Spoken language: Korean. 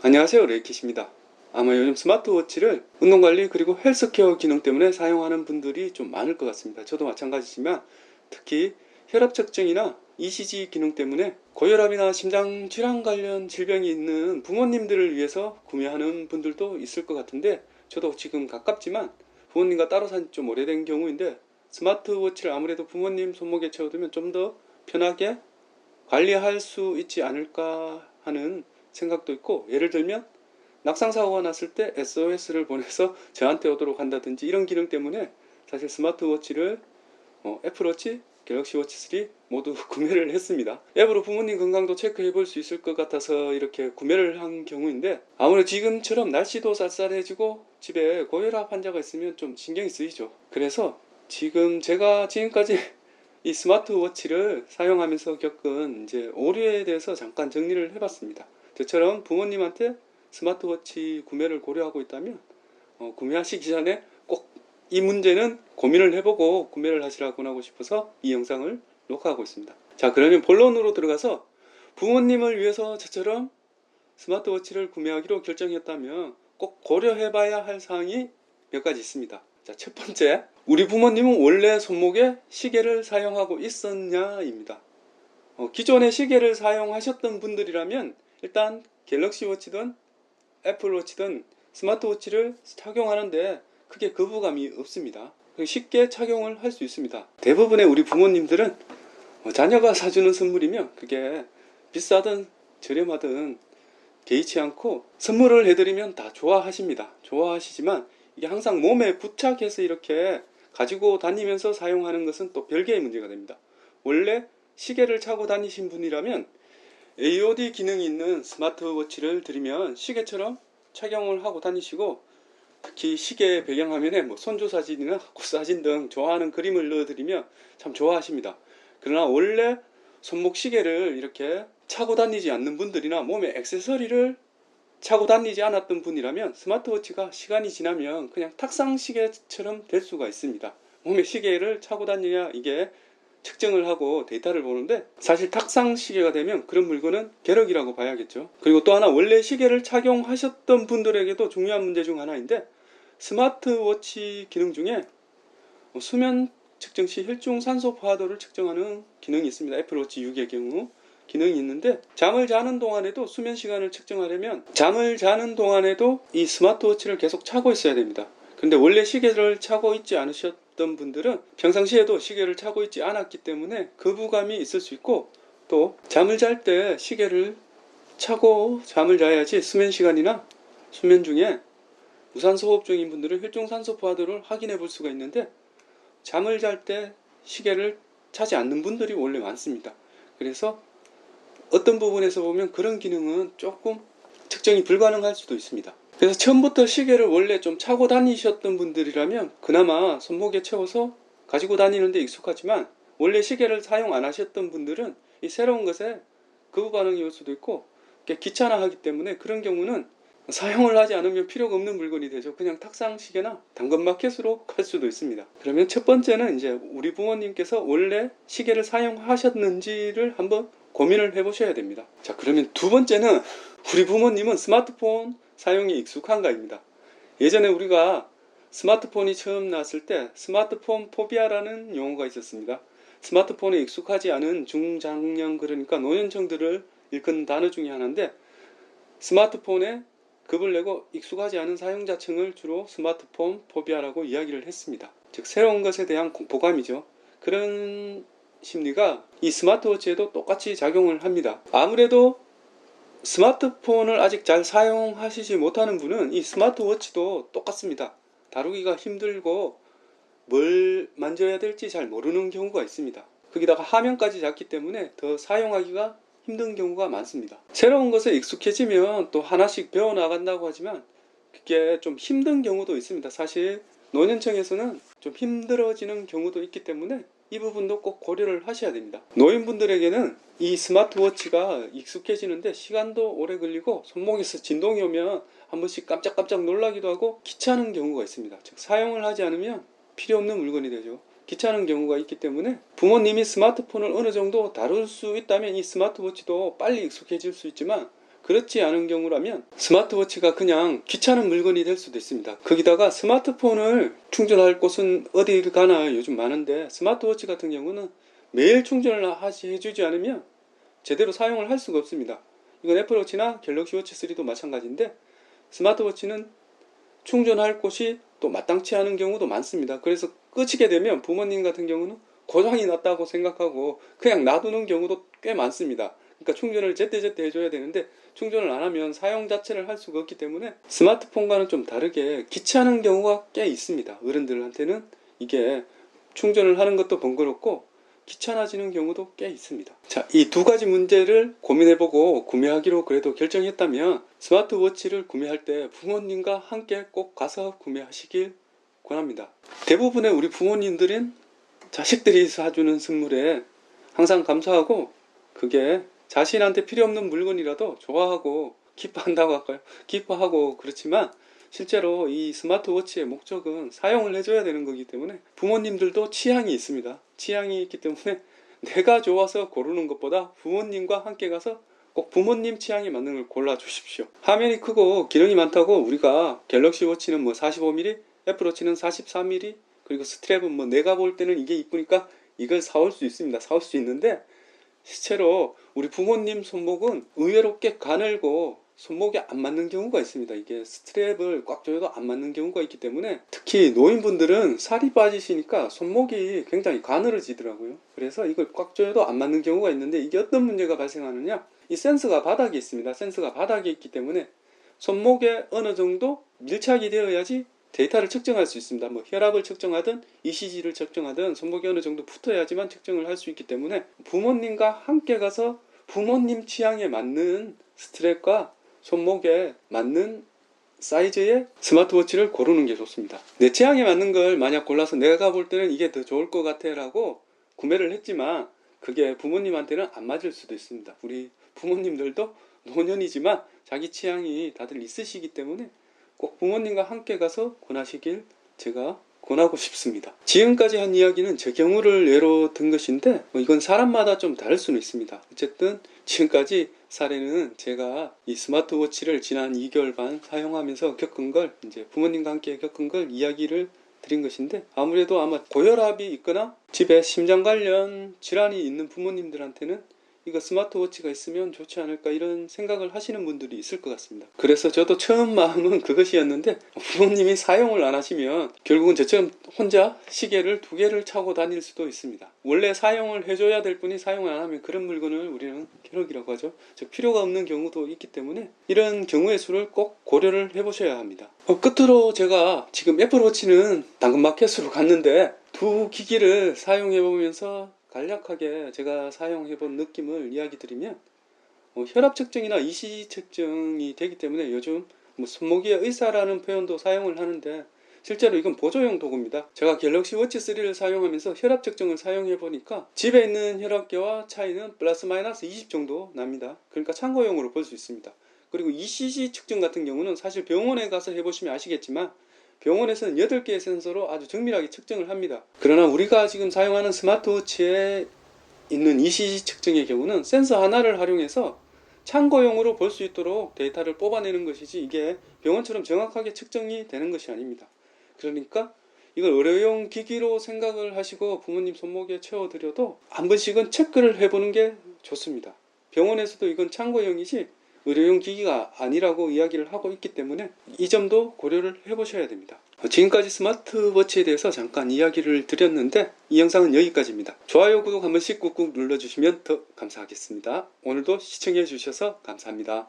안녕하세요, 레이킷입니다. 아마 요즘 스마트워치를 운동관리 그리고 헬스케어 기능 때문에 사용하는 분들이 좀 많을 것 같습니다. 저도 마찬가지지만 특히 혈압 측정이나 ECG 기능 때문에 고혈압이나 심장질환 관련 질병이 있는 부모님들을 위해서 구매하는 분들도 있을 것 같은데, 저도 지금 가깝지만 부모님과 따로 산 지 좀 오래된 경우인데, 스마트워치를 아무래도 부모님 손목에 채워두면 좀 더 편하게 관리할 수 있지 않을까 하는 생각도 있고, 예를 들면 낙상사고가 났을 때 SOS를 보내서 저한테 오도록 한다든지, 이런 기능 때문에 사실 스마트워치를 애플워치, 갤럭시워치 3 모두 구매를 했습니다. 앱으로 부모님 건강도 체크해 볼 수 있을 것 같아서 이렇게 구매를 한 경우인데, 아무래도 지금처럼 날씨도 쌀쌀해지고 집에 고혈압 환자가 있으면 좀 신경이 쓰이죠. 그래서 제가 지금까지 이 스마트워치를 사용하면서 겪은 이제 오류에 대해서 잠깐 정리를 해봤습니다. 저처럼 부모님한테 스마트워치 구매를 고려하고 있다면 구매하시기 전에 꼭 이 문제는 고민을 해보고 구매를 하시라고 하고 싶어서 이 영상을 녹화하고 있습니다. 자, 그러면 본론으로 들어가서, 부모님을 위해서 저처럼 스마트워치를 구매하기로 결정했다면 꼭 고려해봐야 할 사항이 몇 가지 있습니다. 자, 첫 번째, 우리 부모님은 원래 손목에 시계를 사용하고 있었냐입니다. 기존에 시계를 사용하셨던 분들이라면 일단 갤럭시워치든 애플워치든 스마트워치를 착용하는데 크게 거부감이 없습니다. 쉽게 착용을 할 수 있습니다. 대부분의 우리 부모님들은 자녀가 사주는 선물이면 그게 비싸든 저렴하든 개의치 않고 선물을 해드리면 다 좋아하십니다. 좋아하시지만 이게 항상 몸에 부착해서 이렇게 가지고 다니면서 사용하는 것은 또 별개의 문제가 됩니다. 원래 시계를 차고 다니신 분이라면 AOD 기능이 있는 스마트워치를 드리면 시계처럼 착용을 하고 다니시고, 특히 시계 배경화면에 손주 사진이나 꽃사진 등 좋아하는 그림을 넣어드리면 참 좋아하십니다. 그러나 원래 손목 시계를 이렇게 차고 다니지 않는 분들이나 몸에 액세서리를 차고 다니지 않았던 분이라면 스마트워치가 시간이 지나면 그냥 탁상 시계처럼 될 수가 있습니다. 몸에 시계를 차고 다니냐 이게 측정을 하고 데이터를 보는데, 사실 탁상 시계가 되면 그런 물건은 게럭이라고 봐야겠죠. 그리고 또 하나, 원래 시계를 착용하셨던 분들에게도 중요한 문제 중 하나인데, 스마트워치 기능 중에 수면 측정 시 혈중 산소 포화도를 측정하는 기능이 있습니다. 애플워치 6의 경우 기능이 있는데, 잠을 자는 동안에도 수면 시간을 측정하려면 잠을 자는 동안에도 이 스마트워치를 계속 차고 있어야 됩니다. 근데 원래 시계를 차고 있지 않으셨던 분들은 평상시에도 시계를 차고 있지 않았기 때문에 거부감이 있을 수 있고, 또 잠을 잘 때 시계를 차고 잠을 자야지 수면 시간이나 수면 중에 무산소 호흡 중인 분들은 혈중산소 포화도를 확인해 볼 수가 있는데, 잠을 잘 때 시계를 차지 않는 분들이 원래 많습니다. 그래서 어떤 부분에서 보면 그런 기능은 조금 측정이 불가능할 수도 있습니다. 그래서 처음부터 시계를 원래 좀 차고 다니셨던 분들이라면 그나마 손목에 채워서 가지고 다니는데 익숙하지만, 원래 시계를 사용 안 하셨던 분들은 이 새로운 것에 거부 반응이 올 수도 있고 귀찮아하기 때문에 그런 경우는 사용을 하지 않으면 필요가 없는 물건이 되죠. 그냥 탁상 시계나 당근마켓으로 갈 수도 있습니다. 그러면 첫 번째는 이제 우리 부모님께서 원래 시계를 사용하셨는지를 한번 고민을 해보셔야 됩니다. 자, 그러면 두 번째는 우리 부모님은 스마트폰 사용이 익숙한가입니다. 예전에 우리가 스마트폰이 처음 나왔을 때 스마트폰 포비아라는 용어가 있었습니다. 스마트폰에 익숙하지 않은 중장년, 그러니까 노년층들을 일컫는 단어 중에 하나인데, 스마트폰에 겁을 내고 익숙하지 않은 사용자층을 주로 스마트폰 포비아라고 이야기를 했습니다. 즉 새로운 것에 대한 공포감이죠. 그런 심리가 이 스마트워치에도 똑같이 작용을 합니다. 아무래도 스마트폰을 아직 잘 사용하시지 못하는 분은 이 스마트워치도 똑같습니다. 다루기가 힘들고 뭘 만져야 될지 잘 모르는 경우가 있습니다. 거기다가 화면까지 작기 때문에 더 사용하기가 힘든 경우가 많습니다. 새로운 것에 익숙해지면 또 하나씩 배워나간다고 하지만 그게 좀 힘든 경우도 있습니다. 사실 노년층에서는 좀 힘들어지는 경우도 있기 때문에 이 부분도 꼭 고려를 하셔야 됩니다. 노인분들에게는 이 스마트워치가 익숙해지는데 시간도 오래 걸리고 손목에서 진동이 오면 한 번씩 깜짝깜짝 놀라기도 하고 귀찮은 경우가 있습니다. 즉 사용을 하지 않으면 필요 없는 물건이 되죠. 귀찮은 경우가 있기 때문에 부모님이 스마트폰을 어느 정도 다룰 수 있다면 이 스마트워치도 빨리 익숙해질 수 있지만, 그렇지 않은 경우라면 스마트워치가 그냥 귀찮은 물건이 될 수도 있습니다. 거기다가 스마트폰을 충전할 곳은 어디를 가나 요즘 많은데 스마트워치 같은 경우는 매일 충전을 해주지 않으면 제대로 사용을 할 수가 없습니다. 이건 애플워치나 갤럭시워치 3도 마찬가지인데 스마트워치는 충전할 곳이 또 마땅치 않은 경우도 많습니다. 그래서 끄시게 되면 부모님 같은 경우는 고장이 났다고 생각하고 그냥 놔두는 경우도 꽤 많습니다. 그러니까 충전을 제때제때 해줘야 되는데 충전을 안 하면 사용 자체를 할 수가 없기 때문에 스마트폰과는 좀 다르게 귀찮은 경우가 꽤 있습니다. 어른들한테는 이게 충전을 하는 것도 번거롭고 귀찮아지는 경우도 꽤 있습니다. 자, 이 두 가지 문제를 고민해보고 구매하기로 그래도 결정했다면 스마트워치를 구매할 때 부모님과 함께 꼭 가서 구매하시길 권합니다. 대부분의 우리 부모님들은 자식들이 사주는 선물에 항상 감사하고 그게 자신한테 필요 없는 물건이라도 좋아하고 기뻐한다고 할까요? 기뻐하고 그렇지만 실제로 이 스마트워치의 목적은 사용을 해줘야 되는 거기 때문에 부모님들도 취향이 있습니다. 취향이 있기 때문에 내가 좋아서 고르는 것보다 부모님과 함께 가서 꼭 부모님 취향에 맞는 걸 골라주십시오. 화면이 크고 기능이 많다고 우리가 갤럭시 워치는 뭐 45mm, 애플워치는 43mm, 그리고 스트랩은 뭐 내가 볼 때는 이게 이쁘니까 이걸 사올 수 있습니다. 사올 수 있는데 실제로 우리 부모님 손목은 의외로 꽤 가늘고 손목에 안 맞는 경우가 있습니다. 이게 스트랩을 꽉 조여도 안 맞는 경우가 있기 때문에 특히 노인분들은 살이 빠지시니까 손목이 굉장히 가늘어지더라고요. 그래서 이걸 꽉 조여도 안 맞는 경우가 있는데 이게 어떤 문제가 발생하느냐, 이 센서가 바닥에 있습니다. 센서가 바닥에 있기 때문에 손목에 어느 정도 밀착이 되어야지 데이터를 측정할 수 있습니다. 뭐 혈압을 측정하든 ECG를 측정하든 손목이 어느 정도 붙어야지만 측정을 할 수 있기 때문에 부모님과 함께 가서 부모님 취향에 맞는 스트랩과 손목에 맞는 사이즈의 스마트워치를 고르는 게 좋습니다. 내 취향에 맞는 걸 만약 골라서 내가 볼 때는 이게 더 좋을 것 같아 라고 구매를 했지만 그게 부모님한테는 안 맞을 수도 있습니다. 우리 부모님들도 노년이지만 자기 취향이 다들 있으시기 때문에 꼭 부모님과 함께 가서 권하시길 제가 권하고 싶습니다. 지금까지 한 이야기는 제 경우를 예로 든 것인데 이건 사람마다 좀 다를 수는 있습니다. 어쨌든 지금까지 사례는 제가 이 스마트워치를 지난 2개월 반 사용하면서 겪은 걸, 이제 부모님과 함께 겪은 걸 이야기를 드린 것인데 아무래도 아마 고혈압이 있거나 집에 심장 관련 질환이 있는 부모님들한테는 이거 스마트워치가 있으면 좋지 않을까 이런 생각을 하시는 분들이 있을 것 같습니다. 그래서 저도 처음 마음은 그것이었는데 부모님이 사용을 안 하시면 결국은 저처럼 혼자 시계를 2개를 차고 다닐 수도 있습니다. 원래 사용을 해줘야 될 분이 사용을 안 하면 그런 물건을 우리는 쾌락이라고 하죠. 즉 필요가 없는 경우도 있기 때문에 이런 경우의 수를 꼭 고려를 해보셔야 합니다. 끝으로 제가 지금 애플워치는 당근마켓으로 갔는데 두 기기를 사용해보면서 간략하게 제가 사용해본 느낌을 이야기 드리면 혈압 측정이나 ECG 측정이 되기 때문에 요즘 손목의 의사라는 표현도 사용을 하는데 실제로 이건 보조용 도구입니다. 제가 갤럭시 워치 3를 사용하면서 혈압 측정을 사용해 보니까 집에 있는 혈압계와 차이는 플러스 마이너스 20 정도 납니다. 그러니까 참고용으로 볼 수 있습니다. 그리고 ECG 측정 같은 경우는 사실 병원에 가서 해보시면 아시겠지만 병원에서는 8개의 센서로 아주 정밀하게 측정을 합니다. 그러나 우리가 지금 사용하는 스마트워치에 있는 ECG 측정의 경우는 센서 하나를 활용해서 참고용으로 볼 수 있도록 데이터를 뽑아내는 것이지 이게 병원처럼 정확하게 측정이 되는 것이 아닙니다. 그러니까 이걸 의료용 기기로 생각을 하시고 부모님 손목에 채워드려도 한 번씩은 체크를 해보는 게 좋습니다. 병원에서도 이건 참고용이지 의료용 기기가 아니라고 이야기를 하고 있기 때문에 이 점도 고려를 해보셔야 됩니다. 지금까지 스마트워치에 대해서 잠깐 이야기를 드렸는데 이 영상은 여기까지입니다. 좋아요, 구독 한 번씩 꾹꾹 눌러주시면 더 감사하겠습니다. 오늘도 시청해 주셔서 감사합니다.